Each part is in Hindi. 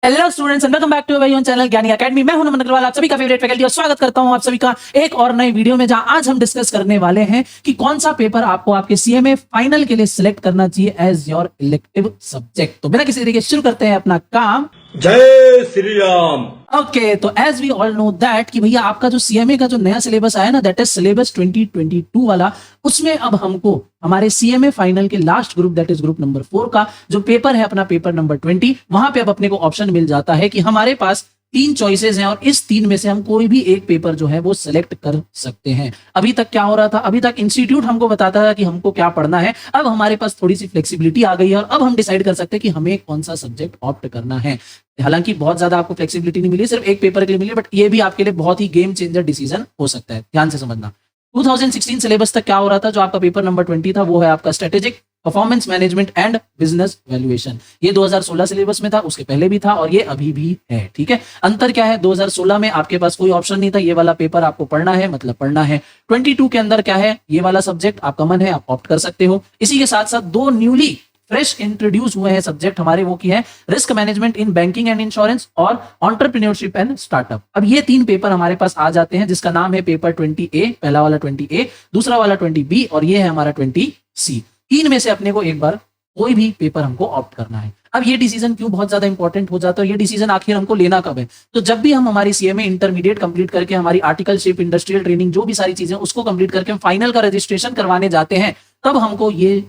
Hello students and welcome back to भाई ऑन चैनल ज्ञानी एकेडमी। मैं हूं नमन अग्रवाल, आप सभी का फेवरेट फैकल्टी, और स्वागत करता हूं आप सभी का एक और नए वीडियो में, जहां आज हम डिस्कस करने वाले हैं कि कौन सा पेपर आपको आपके सीएमए फाइनल के लिए सिलेक्ट करना चाहिए एज योर इलेक्टिव सब्जेक्ट। तो बिना किसी तरीके शुरू करते हैं अपना काम। जय श्री राम। ओके, तो as we all know that कि भैया आपका जो सीएमए का जो नया सिलेबस आया ना, दैट इज सिलेबस 2022 वाला, उसमें अब हमको हमारे सीएमए फाइनल के last group, that is group number 4 का जो पेपर है, अपना पेपर नंबर 20, वहां पे अब अपने को ऑप्शन मिल जाता है कि हमारे पास 3 चॉइसेस हैं और इस 3 में से हम कोई भी एक पेपर जो है वो सिलेक्ट कर सकते हैं। अभी तक क्या हो रहा था, अभी तक इंस्टीट्यूट हमको बताता था कि हमको क्या पढ़ना है। अब हमारे पास थोड़ी सी फ्लेक्सिबिलिटी आ गई है और अब हम डिसाइड कर सकते हैं कि हमें कौन सा सब्जेक्ट ऑप्ट करना है। हालांकि बहुत ज्यादा आपको फ्लेक्सिबिलिटी नहीं मिली, सिर्फ एक पेपर के लिए मिली, बट ये भी आपके लिए बहुत ही गेम चेंजर डिसीजन हो सकता है। ध्यान से समझना, 2016 सिलेबस तक क्या हो रहा था, जो आपका पेपर नंबर 20 था, वो है आपका strategic performance management and business valuation. ये 2016 सिलेबस में था, उसके पहले भी था और ये अभी भी है। ठीक है, अंतर क्या है, 2016 में आपके पास कोई ऑप्शन नहीं था, ये वाला पेपर आपको पढ़ना है मतलब पढ़ना है। 22 के अंदर क्या है, ये वाला सब्जेक्ट आपका मन है, आप ऑप्ट कर सकते हो। इसी के साथ साथ दो न्यूली फ्रेश इंट्रोड्यूस हुए हैं सब्जेक्ट हमारे, वो की है risk management in banking and insurance और एंटरप्रेन्योरशिप एंड स्टार्टअप। अब ये 3 पेपर हमारे पास आ जाते हैं, जिसका नाम है पेपर 20A, पहला वाला 20A, दूसरा वाला 20B और ये है हमारा 20C। 3 में से अपने को एक बार कोई भी पेपर हमको ऑप्ट करना है। अब ये डिसीजन क्यों बहुत ज्यादा इंपॉर्टेंट हो जाता है, ये डिसीजन आखिर हमको लेना कब है, तो जब भी हम हमारी सीएमए इंटरमीडिएट कंप्लीट करके, हमारी आर्टिकलशिप, इंडस्ट्रियल ट्रेनिंग, जो भी सारी चीजें उसको कंप्लीट करके हम फाइनल का रजिस्ट्रेशन करवाने जाते हैं, तब हमको ये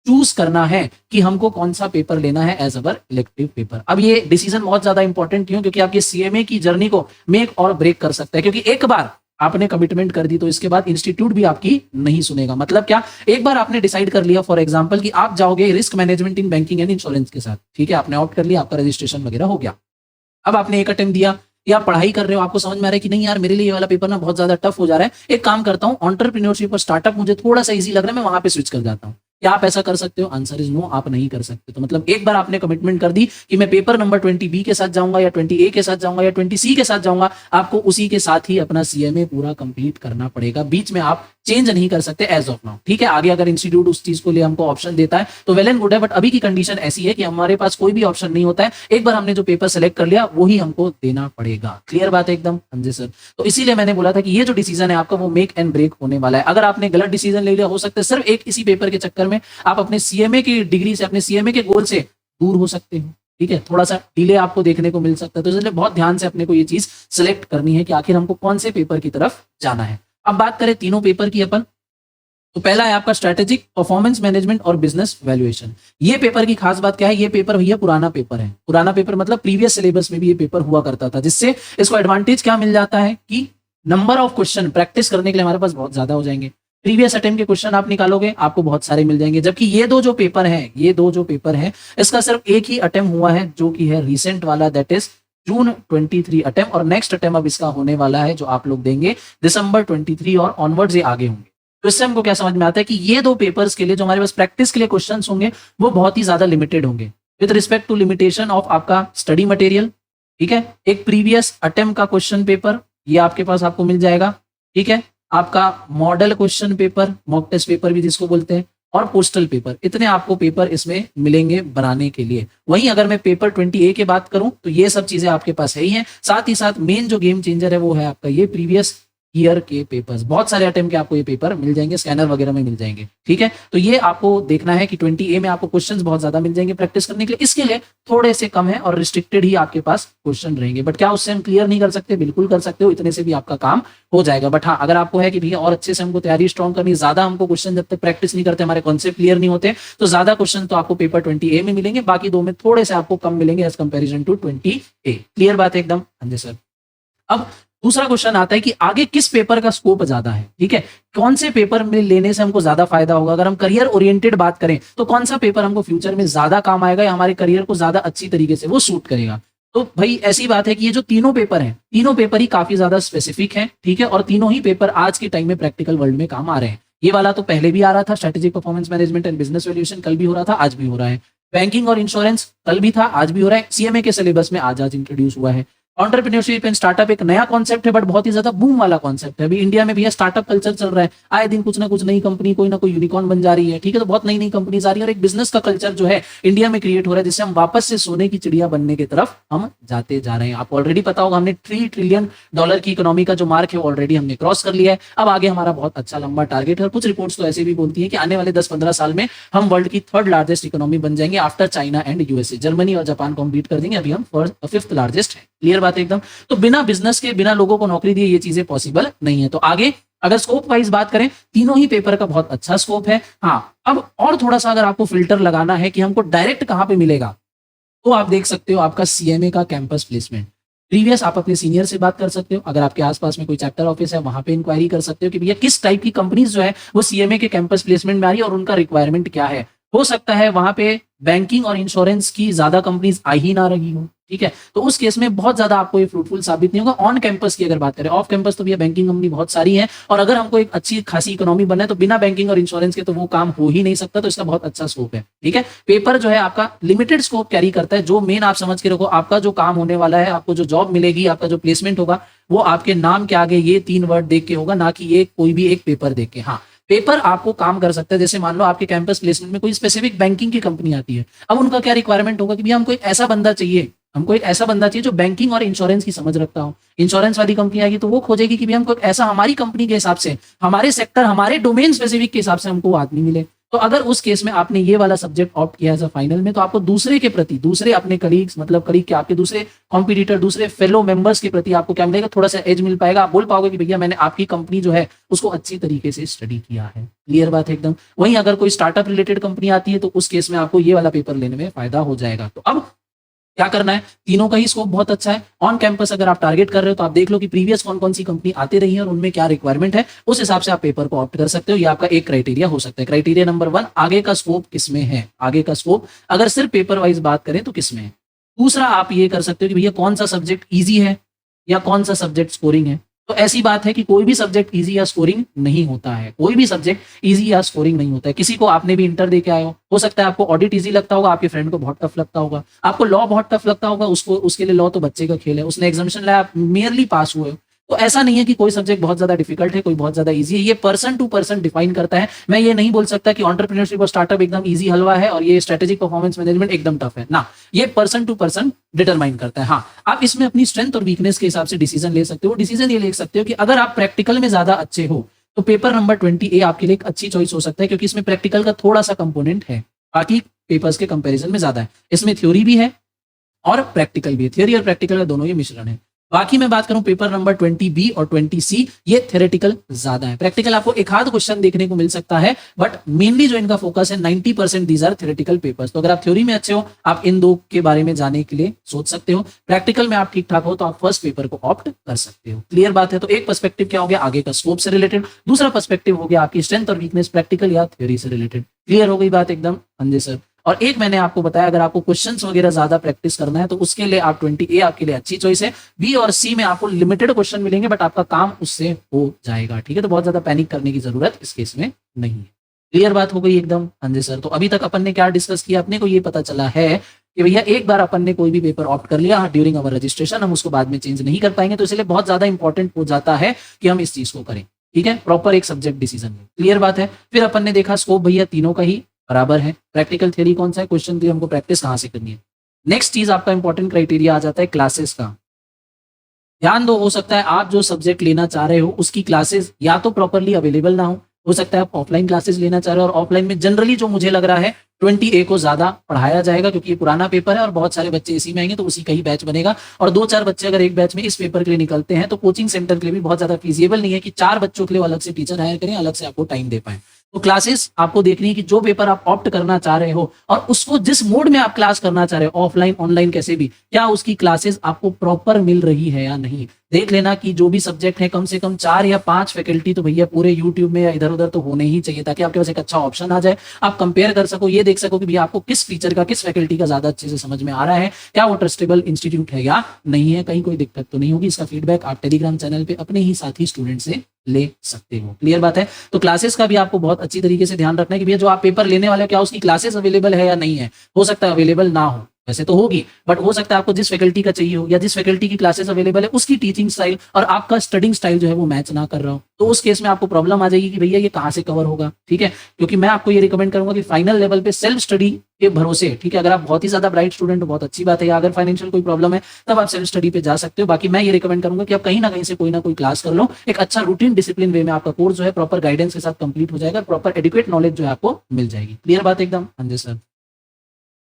चूज करना है कि हमको कौन सा पेपर लेना है एज अवर इलेक्टिव पेपर। अब ये डिसीजन बहुत ज्यादा इंपॉर्टेंट क्यों, क्योंकि आपके सीएमए की जर्नी को मेक और ब्रेक कर सकता है। क्योंकि एक बार आपने कमिटमेंट कर दी तो इसके बाद इंस्टीट्यूट भी आपकी नहीं सुनेगा। मतलब क्या, एक बार आपने डिसाइड कर लिया फॉर एग्जांपल कि आप जाओगे risk management in banking and insurance के साथ, ठीक है, आपने ऑप्ट कर लिया, आपका रजिस्ट्रेशन वगैरह हो गया। अब आपने एक अटेम्प्ट दिया या पढ़ाई कर रहे हो, आपको समझ में आ रहा है कि नहीं यार, मेरे लिए ये वाला पेपर ना बहुत ज्यादा टफ हो जा रहा है, एक काम करता हूं, एंटरप्रेन्योरशिप और स्टार्टअप मुझे थोड़ा सा इजी लग रहा है, मैं वहां पे स्विच कर जाता हूं। क्या आप ऐसा कर सकते हो? आंसर इज नो, आप नहीं कर सकते। तो मतलब एक बार आपने कमिटमेंट कर दी कि मैं पेपर नंबर 20B के साथ जाऊंगा या 20A के साथ जाऊंगा या 20C के साथ जाऊंगा, आपको उसी के साथ ही अपना सीएमए पूरा कंप्लीट करना पड़ेगा। बीच में आप चेंज नहीं कर सकते एज ऑफ नाउ। ठीक है, आगे अगर इंस्टीट्यूट उस चीज को लिए हमको ऑप्शन देता है तो वेल एंड गुड है, बट अभी की कंडीशन ऐसी है कि हमारे पास कोई भी ऑप्शन नहीं होता है। एक बार हमने जो पेपर सेलेक्ट कर लिया वही हमको देना पड़ेगा। क्लियर बात है एकदम? हाँ जी सर। तो इसीलिए मैंने बोला था कि ये जो डिसीजन है आपका, वो मेक एंड ब्रेक होने वाला है। अगर आपने गलत डिसीजन ले लिया, हो सकता है सिर्फ एक इसी पेपर के चक्कर में आप अपने सीएमए की डिग्री से, अपने सीएमए के गोल से दूर हो सकते हो। ठीक है, थोड़ा सा डिले आपको देखने को मिल सकता है। तो इसलिए बहुत ध्यान से अपने को ये चीज सिलेक्ट करनी है कि आखिर हमको कौन से पेपर की तरफ जाना है। अब बात करें तीनों पेपर की अपन, तो पहला है आपका स्ट्रेटेजिक परफॉर्मेंस मैनेजमेंट और बिजनेस वैल्यूएशन। ये पेपर की खास बात क्या है, ये पेपर भैया पुराना पेपर है। पुराना पेपर मतलब प्रीवियस सिलेबस में भी ये पेपर हुआ करता था, जिससे इसको एडवांटेज क्या मिल जाता है कि नंबर ऑफ क्वेश्चन प्रैक्टिस करने के लिए हमारे पास बहुत ज्यादा हो जाएंगे। प्रीवियस अटेम्प्ट के क्वेश्चन आप निकालोगे, आपको बहुत सारे मिल जाएंगे। जबकि ये दो जो पेपर है, इसका सिर्फ एक ही अटेम्प्ट हुआ है, जो कि है रिसेंट वाला, दैट इज जून 23 अटेम्प्ट, और नेक्स्ट अटेम्प्ट अब इसका होने वाला है, जो आप लोग देंगे दिसंबर 23 और ऑनवर्ड्स ये आगे होंगे। तो इससे हमको क्या समझ में आता है कि ये दो पेपर्स के लिए जो हमारे पास प्रैक्टिस के लिए क्वेश्चंस होंगे, वो बहुत ही ज्यादा लिमिटेड होंगे with respect to limitation of आपका स्टडी मटेरियल। ठीक है, एक प्रीवियस अटेम्प्ट का क्वेश्चन पेपर ये आपके पास आपको मिल जाएगा। ठीक है, आपका model question paper, mock test paper भी जिसको बोलते हैं, और पोस्टल पेपर, इतने आपको पेपर इसमें मिलेंगे बनाने के लिए। वहीं अगर मैं पेपर 20A की बात करूं तो ये सब चीजें आपके पास है ही हैं। साथ ही साथ मेन जो गेम चेंजर है वो है आपका ये प्रीवियस ईयर के पेपर्स। बहुत सारे अटेम्प्ट के आपको ये पेपर मिल जाएंगे, स्कैनर वगैरह में मिल जाएंगे। ठीक है, तो ये आपको देखना है कि 20A में आपको क्वेश्चंस बहुत ज्यादा मिल जाएंगे प्रैक्टिस करने के लिए, इसके लिए थोड़े से कम है और रिस्ट्रिक्टेड ही आपके पास क्वेश्चन रहेंगे। बट क्या उससे हम क्लियर नहीं कर सकते? बिल्कुल कर सकते हो, इतने से भी आपका काम हो जाएगा। बट हाँ, अगर आपको है कि भैया और अच्छे से हमको तैयारी स्ट्रॉन्ग करनी, ज्यादा हमको क्वेश्चन जब तक प्रैक्टिस नहीं करते, हमारे कॉन्सेप्ट क्लियर नहीं होते, तो ज्यादा क्वेश्चन तो आपको पेपर 20A में मिलेंगे, बाकी दो में थोड़े से आपको कम मिलेंगे as comparison to 20A। Clear बात है एकदम? हाँ जी सर। अब दूसरा क्वेश्चन आता है कि आगे किस पेपर का स्कोप ज्यादा है। ठीक है, कौन से पेपर में लेने से हमको ज्यादा फायदा होगा। अगर हम करियर ओरिएंटेड बात करें तो कौन सा पेपर हमको फ्यूचर में ज्यादा काम आएगा या हमारे करियर को ज्यादा अच्छी तरीके से वो सूट करेगा। तो भाई ऐसी बात है कि ये जो तीनों पेपर हैं, तीनों पेपर ही काफी ज्यादा स्पेसिफिक हैं। ठीक है, और तीनों ही पेपर आज के टाइम में प्रैक्टिकल वर्ल्ड में काम आ रहे हैं। ये वाला तो पहले भी आ रहा था, strategic performance management and business valuation, कल भी हो रहा था, आज भी हो रहा है। बैंकिंग और इंश्योरेंस कल भी था, आज भी हो रहा है। सीएमए के सिलेबस में आज इंट्रोड्यूस हुआ है। एंटरप्रेन्योरशिप एंड स्टार्टअप एक नया कॉन्सेप्ट है, बट बहुत ही ज्यादा बूम वाला कॉन्सेप्ट है। अभी इंडिया में भैया स्टार्टअप कल्चर चल रहा है, आए दिन कुछ ना कुछ नई कंपनी, कोई ना कोई यूनिकॉर्न बन जा रही है, ठीक है। तो बहुत नई नई कंपनीज आ रही है और एक बिजनेस का कल्चर जो है इंडिया में क्रिएट हो रहा है, जिससे हम वापस से सोने की चिड़िया बनने की तरफ हम जाते जा रहे हैं। आपको ऑलरेडी पता होगा, हमने $3 ट्रिलियन की इकोनॉमी का जो मार्क है ऑलरेडी हमने क्रॉस कर लिया है। अब आगे हमारा बहुत अच्छा लंबा टारगेट है और कुछ रिपोर्ट्स तो ऐसे भी बोलती है कि आने वाले 10-15 साल में हम वर्ल्ड की 3rd लार्जेस्ट इकोनॉमी बन जाएंगे after China and USA. Germany और जापान को हम बीट कर देंगे, अभी हम 5th लार्जेस्ट है। क्लियर बात है एकदम। तो बिना बिजनेस के, बिना लोगों को नौकरी दिए ये चीजें पॉसिबल नहीं है। तो आगे अगर स्कोप वाइज बात करें, तीनों ही पेपर का बहुत अच्छा स्कोप है। हाँ, अब और थोड़ा सा अगर आपको फिल्टर लगाना है कि हमको डायरेक्ट कहां पे मिलेगा, तो आप देख सकते हो आपका सीएमए का कैंपस प्लेसमेंट। प्रीवियस आप अपने सीनियर से बात कर सकते हो, अगर आपके आसपास में कोई चैप्टर ऑफिस है वहां पे इंक्वायरी कर सकते हो कि भैया किस टाइप की कंपनीज जो है वो सीएमए के कैंपस प्लेसमेंट में आ रही है और उनका रिक्वायरमेंट क्या है। हो सकता है वहां पे बैंकिंग और इंश्योरेंस की ज्यादा कंपनीज आ ही ना रही हो, ठीक है। तो उस केस में बहुत ज्यादा आपको ये फ्रूटफुल साबित नहीं होगा। ऑन कैंपस की अगर बात करें, ऑफ कैंपस तो भैया बैंकिंग कंपनी बहुत सारी है और अगर हमको एक अच्छी खासी इकोनॉमी बनना है तो बिना बैंकिंग और इंश्योरेंस के तो वो काम हो ही नहीं सकता। तो इसका बहुत अच्छा स्कोप है, ठीक है। पेपर जो है आपका लिमिटेड स्कोप कैरी करता है। जो मेन आप समझ के रखो, आपका जो काम होने वाला है, आपको जो जॉब मिलेगी, आपका जो प्लेसमेंट होगा, वो आपके नाम के आगे ये 3 वर्ड देख के होगा, ना कि ये कोई भी एक पेपर देख के। हाँ, पेपर आपको काम कर सकता है। जैसे मान लो आपके कैंपस प्लेसमेंट में कोई स्पेसिफिक बैंकिंग की कंपनी आती है, अब उनका क्या रिक्वायरमेंट होगा कि भैया हमको एक ऐसा बंदा चाहिए, हमको एक ऐसा बंदा चाहिए जो बैंकिंग और इंश्योरेंस की समझ रखता हो। इंश्योरेंस वाली कंपनी आएगी तो वो खोजेगी कि भैया हमको एक ऐसा हमारी कंपनी के हिसाब से, हमारे सेक्टर, हमारे डोमेन स्पेसिफिक के हिसाब से हमको वो आदमी मिले। तो अगर उस केस में आपने ये वाला सब्जेक्ट ऑप्ट किया है फाइनल में, तो आपको दूसरे के प्रति, दूसरे अपने कलीग्स, मतलब कलीग के आपके दूसरे कॉम्पिटिटर, दूसरे फेलो मेंबर्स के प्रति आपको क्या मिलेगा, थोड़ा सा एज मिल पाएगा। आप बोल पाओगे कि भैया मैंने आपकी कंपनी जो है उसको अच्छी तरीके से स्टडी किया है। क्लियर बात है एकदम। वहीं अगर कोई स्टार्टअप रिलेटेड कंपनी आती है तो उस केस में आपको ये वाला पेपर लेने में फायदा हो जाएगा। तो अब क्या करना है, तीनों का ही स्कोप बहुत अच्छा है। ऑन कैंपस अगर आप टारगेट कर रहे हो तो आप देख लो कि प्रीवियस कौन कौन सी कंपनी आती रही है और उनमें क्या रिक्वायरमेंट है, उस हिसाब से आप पेपर को ऑप्ट कर सकते हो। ये आपका एक क्राइटेरिया हो सकता है। क्राइटेरिया नंबर 1, आगे का स्कोप किसमें है। आगे का स्कोप अगर सिर्फ पेपर वाइज बात करें तो किसमें है। दूसरा आप ये कर सकते हो कि भैया कौन सा सब्जेक्ट ईजी है या कौन सा सब्जेक्ट स्कोरिंग है। तो ऐसी बात है कि कोई भी सब्जेक्ट इजी या स्कोरिंग नहीं होता है, कोई भी सब्जेक्ट इजी या स्कोरिंग नहीं होता है। किसी को, आपने भी इंटर दे के आए हो सकता है आपको ऑडिट इजी लगता होगा, आपके फ्रेंड को बहुत टफ लगता होगा, आपको लॉ बहुत टफ लगता होगा, उसको, उसके लिए लॉ तो बच्चे का खेल है, उसने एग्जामिनेशन लाया, आप मेयरली पास हुए हो। तो ऐसा नहीं है कि कोई सब्जेक्ट बहुत ज्यादा डिफिकल्ट है, कोई बहुत ज्यादा इजी है। ये पर्सन टू पर्सन डिफाइन करता है। मैं ये नहीं बोल सकता कि एंटरप्रेन्योरशिप और स्टार्टअप एकदम इजी हलवा है और ये स्ट्रेटेजिक परफॉर्मेंस मैनेजमेंट एकदम टफ है ना। ये पर्सन टू पर्सन डिटरमाइन करता है। हाँ, आप इसमें अपनी स्ट्रेंथ और वीकनेस के हिसाब से डिसीजन ले सकते हो। डिसीजन ये ले सकते हो कि अगर आप प्रैक्टिकल में ज्यादा अच्छे हो तो पेपर नंबर 20A आपके लिए एक अच्छी चॉइस हो सकता है, क्योंकि इसमें प्रैक्टिकल का थोड़ा सा कंपोनेंट है, बाकी पेपर्स के कंपैरिजन में ज्यादा है। इसमें थ्योरी भी है और प्रैक्टिकल भी है। थ्योरी और प्रैक्टिकल का दोनों ही मिश्रण है। बाकी मैं बात करूं पेपर नंबर 20B और 20C, ये थ्योरेटिकल ज्यादा है। प्रैक्टिकल आपको एक आध क्वेश्चन देखने को मिल सकता है, बट मेनली जो इनका फोकस है 90% दीज आर थ्योरेटिकल पेपर्स। तो अगर आप थ्योरी में अच्छे हो, आप इन दो के बारे में जाने के लिए सोच सकते हो। प्रैक्टिकल में आप ठीक ठाक हो तो आप फर्स्ट पेपर को ऑप्ट कर सकते हो। क्लियर बात है। तो एक पर्सपेक्टिव क्या हो गया, आगे का स्कोप से रिलेटेड। दूसरा पर्सपेक्टिव हो गया आपकी स्ट्रेंथ और वीकनेस, प्रैक्टिकल या थ्योरी से रिलेटेड। क्लियर हो गई बात एकदम। हाँ जी सर। और एक मैंने आपको बताया, अगर आपको क्वेश्चंस वगैरह ज्यादा प्रैक्टिस करना है तो उसके लिए आप 20A आपके लिए अच्छी चॉइस है। बी और सी में आपको लिमिटेड क्वेश्चन मिलेंगे, बट आपका काम उससे हो जाएगा, ठीक है। तो बहुत ज्यादा पैनिक करने की जरूरत इस केस में नहीं है। क्लियर बात हो गई एकदम। हाँ जी सर। तो अभी तक अपन ने क्या डिस्कस किया, अपने को ये पता चला है कि भैया एक बार अपन ने कोई भी पेपर ऑप्ट कर लिया ड्यूरिंग अवर रजिस्ट्रेशन, हम उसको बाद में चेंज नहीं कर पाएंगे। तो इसलिए बहुत ज्यादा इंपॉर्टेंट हो जाता है कि हम इस चीज को करें, ठीक है, प्रॉपर एक सब्जेक्ट डिसीजन में। क्लियर बात है। फिर अपन ने देखा स्कोप भैया तीनों का ही बराबर है। प्रैक्टिकल थ्योरी कौन सा है, क्वेश्चन थ्योरी हमको प्रैक्टिस कहां से करनी है। नेक्स्ट चीज आपका इंपॉर्टेंट क्राइटेरिया आ जाता है क्लासेस का। ध्यान दो, हो सकता है आप जो सब्जेक्ट लेना चाह रहे हो उसकी क्लासेस या तो प्रॉपरली अवेलेबल ना हो सकता है आप ऑफलाइन क्लासेस लेना चाह रहे हो, और ऑफलाइन में जनरली जो मुझे लग रहा है 20A को ज्यादा पढ़ाया जाएगा, क्योंकि ये पुराना पेपर है और बहुत सारे बच्चे इसी में आएंगे, तो उसी का ही बैच बनेगा। और 2-4 बच्चे अगर एक बैच में इस पेपर के लिए निकलते हैं तो कोचिंग सेंटर के लिए भी बहुत ज्यादा फीजिएबल नहीं है कि 4 बच्चों के लिए अलग से टीचर हायर करें, अलग से आपको टाइम दे पाए। तो क्लासेस आपको देखनी है कि जो पेपर आप ऑप्ट करना चाह रहे हो और उसको जिस मोड में आप क्लास करना चाह रहे हो, ऑफलाइन ऑनलाइन कैसे भी, क्या उसकी क्लासेस आपको प्रॉपर मिल रही है या नहीं। देख लेना कि जो भी सब्जेक्ट है कम से कम 4 या 5 फैकल्टी तो भैया पूरे यूट्यूब में या इधर उधर तो होने ही चाहिए, ताकि आपके पास एक अच्छा ऑप्शन आ जाए, आप कंपेयर कर सको, ये देख सको कि भैया आपको किस फीचर का, किस फैकल्टी का ज्यादा अच्छे से समझ में आ रहा है, क्या वो ट्रस्टेबल इंस्टीट्यूट है या नहीं है, कहीं कोई दिक्कत तो नहीं होगी। इसका फीडबैक आप टेलीग्राम चैनल पे अपने ही साथी स्टूडेंट से ले सकते हो। क्लियर बात है। तो क्लासेस का भी आपको बहुत अच्छी तरीके से ध्यान रखना है कि भैया जो आप पेपर लेने वाले हो क्या उसकी क्लासेस अवेलेबल है या नहीं है। हो सकता है अवेलेबल ना हो, वैसे तो होगी, बट हो सकता है आपको जिस फैकल्टी का चाहिए हो या जिस फैकल्टी की क्लासेस अवेलेबल है उसकी टीचिंग स्टाइल और आपका स्टडिंग स्टाइल जो है वो मैच ना कर रहा हो, तो उस केस में आपको प्रॉब्लम आ जाएगी कि भैया ये कहाँ से कवर होगा। ठीक है, क्योंकि मैं आपको ये रिकमेंड करूंगा कि फाइनल लेवल पे सेल्फ स्टडी के भरोसे, ठीक है, अगर आप बहुत ही ज्यादा ब्राइट स्टूडेंट हो बहुत अच्छी बात है, या अगर फाइनेंशियल कोई प्रॉब्लम है तब आप सेल्फ स्टडी पे जा सकते हो। बाकी मैं ये रिकमेंड करूंगा कि आप कहीं ना कहीं से कोई ना कोई क्लास कर लो, एक अच्छा रूटीन डिसिप्लिन वे में आपका कोर्स जो है प्रॉपर गाइडेंस के साथ कंप्लीट हो जाएगा, प्रॉपर एडुकेट नॉलेज जो है आपको मिल जाएगी। क्लियर बात एकदम? हाँ जी सर।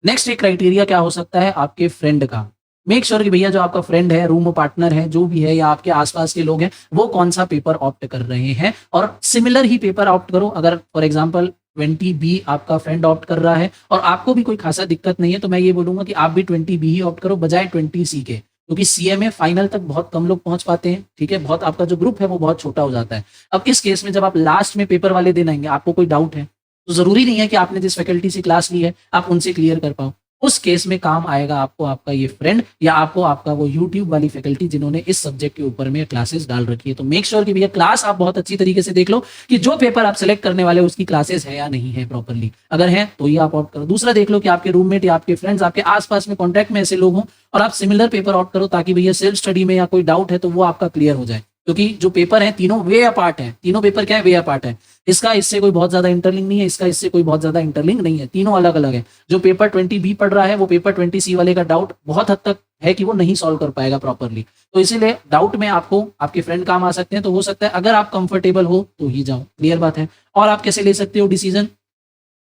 नेक्स्ट एक क्राइटेरिया क्या हो सकता है आपके फ्रेंड का। मेक श्योर कि भैया जो आपका फ्रेंड है, रूम पार्टनर है, जो भी है, या आपके आसपास के लोग हैं, वो कौन सा पेपर ऑप्ट कर रहे हैं, और सिमिलर ही पेपर ऑप्ट करो। अगर फॉर एग्जांपल 20B आपका फ्रेंड ऑप्ट कर रहा है और आपको भी कोई खासा दिक्कत नहीं है, तो मैं ये बोलूंगा कि आप भी 20B ही ऑप्ट करो बजाय 20C के, क्योंकि CMA फाइनल तक बहुत कम लोग पहुंच पाते हैं। ठीक है, बहुत आपका जो ग्रुप है वो बहुत छोटा हो जाता है। अब इस केस में जब आप लास्ट में पेपर वाले दिन आएंगे, आपको कोई डाउट है, तो जरूरी नहीं है कि आपने जिस फैकल्टी से क्लास ली है आप उनसे क्लियर कर पाओ। उस केस में काम आएगा आपको आपका ये फ्रेंड, या आपको आपका वो यूट्यूब वाली फैकल्टी जिन्होंने इस सब्जेक्ट के ऊपर में क्लासेस डाल रखी है। तो मेक श्योर कि भैया क्लास आप बहुत अच्छी तरीके से देख लो कि जो पेपर आप सिलेक्ट करने वाले उसकी क्लासेस है या नहीं है प्रॉपरली। अगर है तो ही आप ऑप्ट करो। दूसरा देख लो कि आपके रूममेट या आपके फ्रेंड्स, आपके आसपास में कॉन्टैक्ट में ऐसे लोग हों और आप सिमिलर पेपर ऑप्ट करो, ताकि भैया सेल्फ स्टडी में या कोई डाउट है तो वो आपका क्लियर हो जाए। क्योंकि जो पेपर है तीनों वे अपार्ट है, तीनों पेपर क्या है, वे अपार्ट है। इसका इससे कोई बहुत ज्यादा इंटरलिंक नहीं है, इसका इससे कोई बहुत ज्यादा इंटरलिंक नहीं है, तीनों अलग अलग है। जो पेपर 20B पढ़ रहा है वो पेपर 20C वाले का डाउट बहुत हद तक है कि वो नहीं सॉल्व कर पाएगा प्रॉपरली, तो इसीलिए डाउट में आपको आपके फ्रेंड काम आ सकते हैं। तो हो सकता है अगर आप कंफर्टेबल हो तो ही जाओ। क्लियर बात है? और आप कैसे ले सकते हो डिसीजन?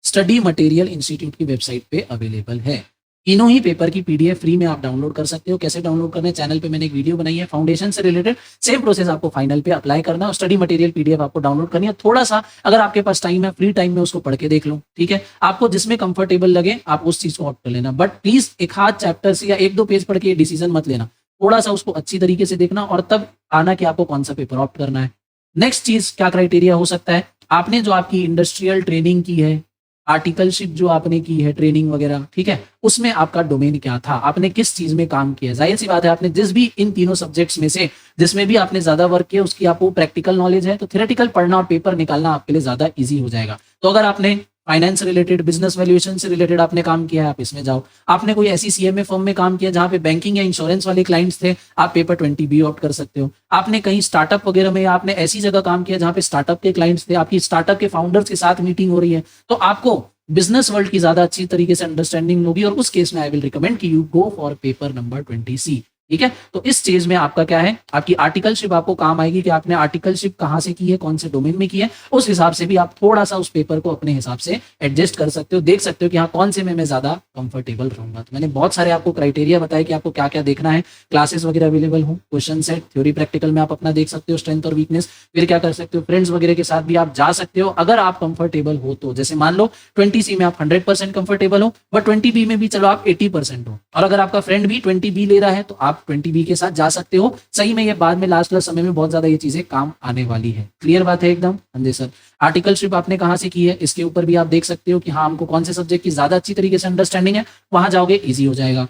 स्टडी मटेरियल इंस्टीट्यूट की वेबसाइट पे अवेलेबल है। तीनों ही पेपर की PDF फ्री में आप डाउनलोड कर सकते हो। कैसे डाउनलोड करना है, चैनल पे मैंने एक वीडियो बनाई है फाउंडेशन से रिलेटेड। सेम प्रोसेस आपको फाइनल पे अप्लाई करना है। स्टडी मटेरियल PDF आपको डाउनलोड करनी है। थोड़ा सा अगर आपके पास टाइम है, फ्री टाइम में उसको पढ़ के देख लो। ठीक है, आपको जिसमें कंफर्टेबल लगे आप उस चीज को ऑप्ट कर लेना, बट प्लीज एक हाथ चैप्टर से या 1-2 पेज पढ़ के डिसीजन मत लेना। थोड़ा सा उसको अच्छी तरीके से देखना और तब आना कि आपको कौन सा पेपर ऑप्ट करना है। नेक्स्ट चीज क्या क्राइटेरिया हो सकता है, आपने जो आपकी इंडस्ट्रियल ट्रेनिंग की है, आर्टिकलशिप जो आपने की है, ट्रेनिंग वगैरह, ठीक है, उसमें आपका डोमेन क्या था, आपने किस चीज में काम किया। जाहिर सी बात है आपने जिस भी इन तीनों सब्जेक्ट्स में से जिसमें भी आपने ज्यादा वर्क किया उसकी आपको प्रैक्टिकल नॉलेज है, तो थ्योरेटिकल पढ़ना और पेपर निकालना आपके लिए ज्यादा इजी हो जाएगा। तो अगर आपने फाइनेंस रिलेटेड, बिजनेस वैल्यूएशन से रिलेटेड आपने काम किया है, आप इसमें जाओ। आपने कोई ऐसी CMA फर्म में काम किया जहां पे बैंकिंग या इंश्योरेंस वाले क्लाइंट्स थे, आप पेपर 20B ऑप्ट कर सकते हो। आपने कहीं स्टार्टअप वगैरह में, आपने ऐसी जगह काम किया जहां पे स्टार्टअप के क्लाइंट्स थे, आपकी स्टार्टअप के फाउंडर्स के साथ मीटिंग हो रही है, तो आपको बिजनेस वर्ल्ड की ज्यादा अच्छी तरीके से अंडरस्टैंडिंग होगी, और उस केस में आई विल रिकमेंड कि you go for paper number 20C। ठीक है, तो इस चीज में आपका क्या है, आपकी आर्टिकलशिप आपको काम आएगी कि आपने आर्टिकलशिप कहां से की है, कौन से डोमेन में की है। उस हिसाब से भी आप थोड़ा सा उस पेपर को अपने हिसाब से एडजस्ट कर सकते हो, देख सकते हो कि हाँ कौन से में मैं ज्यादा कंफर्टेबल रहूंगा। तो मैंने बहुत सारे आपको क्राइटेरिया बताया कि आपको क्या क्या देखना है। क्लासेस वगैरह अवेलेबल हो, क्वेश्चन सेट, थ्योरी प्रैक्टिकल में आप अपना देख सकते हो स्ट्रेंथ और वीकनेस। फिर क्या कर सकते हो, फ्रेंड्स वगैरह के साथ भी आप जा सकते हो अगर आप कंफर्टेबल हो तो। जैसे मान लो 20C में आप 100% कंफर्टेबल हो, बट 20B में भी चलो आप 80% हो, और अगर आपका फ्रेंड भी 20B ले रहा है तो आप 20B के साथ जा सकते हो। सही में ये बाद में लास्ट समय में बहुत ज्यादा ये चीजें काम आने वाली है। क्लियर बात है एकदम? हाँ जी सर। आर्टिकलशिप आपने कहां से की है इसके ऊपर भी आप देख सकते हो कि हाँ हमको कौन से सब्जेक्ट की ज्यादा अच्छी तरीके से अंडरस्टैंडिंग है, वहां जाओगे इजी हो जाएगा।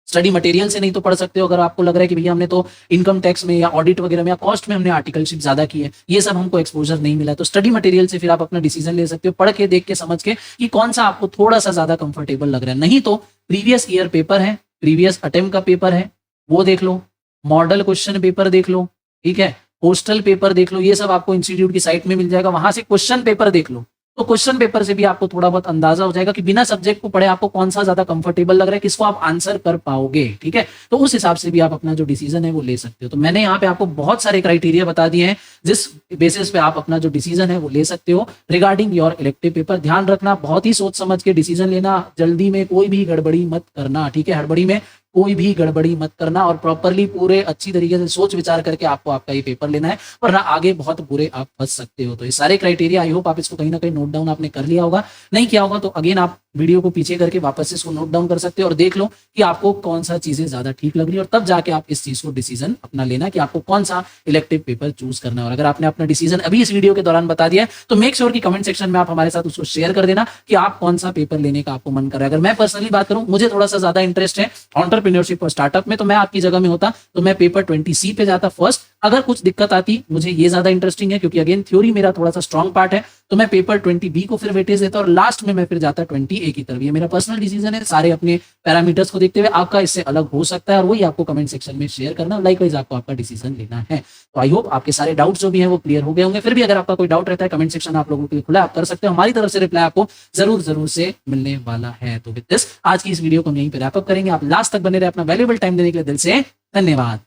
स्टडी मटेरियल से नहीं तो पढ़ सकते हो अगर आपको लग रहा है कि भैया हमने तो इनकम टैक्स में या ऑडिट वगैरह में या कॉस्ट में हमने आर्टिकलशिप ज्यादा की है, ये सब हमको एक्सपोजर नहीं मिला, तो स्टडी मटेरियल से फिर आप अपना डिसीजन ले सकते हो, पढ़ के, देख के, समझ के कि कौन सा आपको थोड़ा सा ज्यादा कंफर्टेबल लग रहा है। नहीं तो प्रीवियस ईयर पेपर है, प्रीवियस अटेम्प्ट का पेपर है, वो देख लो, मॉडल क्वेश्चन पेपर देख लो, ठीक है, पोस्टल पेपर देख लो, ये सब आपको इंस्टीट्यूट की साइट में मिल जाएगा। वहां से क्वेश्चन पेपर देख लो, तो क्वेश्चन पेपर से भी आपको थोड़ा बहुत अंदाजा हो जाएगा कि बिना सब्जेक्ट को पढ़े आपको कौन सा ज्यादा कंफर्टेबल लग रहा है, किसको आप आंसर कर पाओगे। ठीक है, तो उस हिसाब से भी आप अपना जो डिसीजन है वो ले सकते हो। तो मैंने यहाँ पे आपको बहुत सारे क्राइटेरिया बता दिए हैं जिस बेसिस पे आप अपना जो डिसीजन है वो ले सकते हो रिगार्डिंग योर इलेक्टिव पेपर। ध्यान रखना, बहुत ही सोच समझ के डिसीजन लेना, जल्दी में कोई भी गड़बड़ी मत करना। ठीक है, हड़बड़ी में कोई भी गड़बड़ी मत करना, और प्रॉपरली पूरे अच्छी तरीके से सोच विचार करके आपको आपका ये पेपर लेना है, वरना आगे बहुत बुरे आप फंस सकते हो। तो ये सारे क्राइटेरिया, आई होप आप इसको कहीं ना कहीं नोट डाउन आपने कर लिया होगा। नहीं किया होगा तो अगेन आप वीडियो को पीछे करके वापस से इसको नोट डाउन कर सकते हो और देख लो कि आपको कौन सा चीजें ज्यादा ठीक लग रही है, और तब जाके आप इस चीज को डिसीजन अपना लेना कि आपको कौन सा इलेक्टिव पेपर चूज करना है। और अगर आपने अपना डिसीजन अभी इस वीडियो के दौरान बता दिया है तो मेक श्योर कि कमेंट सेक्शन में आप हमारे साथ उसको शेयर कर देना कि आप कौन सा पेपर लेने का आपको मन कर रहा है। अगर मैं पर्सनली बात करूं, मुझे थोड़ा सा ज्यादा इंटरेस्ट है एंटरप्रेन्योरशिप और स्टार्टअप में, तो मैं आपकी जगह में होता तो मैं पेपर 20C पे जाता फर्स्ट। अगर कुछ दिक्कत आती, मुझे ये ज्यादा इंटरेस्टिंग है क्योंकि अगेन थ्योरी मेरा थोड़ा सा स्ट्रॉन्ग पार्ट है, तो मैं पेपर 20B को फिर वेटेज देता और लास्ट में मैं फिर जाता 20A की तरफ। ये मेरा पर्सनल डिसीजन है, सारे अपने पैरामीटर्स को देखते हुए आपका इससे अलग हो सकता है और वही आपको कमेंट सेक्शन में शेयर करना, लाइकवाइज आपको आपका डिसीजन लेना है। तो आई होप आपके सारे डाउट्स जो भी हैं वो क्लियर हो गए होंगे। फिर भी अगर आपका कोई डाउट रहता है कमेंट सेक्शन आप लोगों के लिए खुला है, आप कर सकते हो, हमारी तरफ से रिप्लाई आपको जरूर जरूर से मिलने वाला है। तो विद दिस आज की इस वीडियो को हम यहीं पे रैप अप करेंगे। आप लास्ट तक बने रहे, अपना वैल्यूएबल टाइम देने के लिए दिल से धन्यवाद।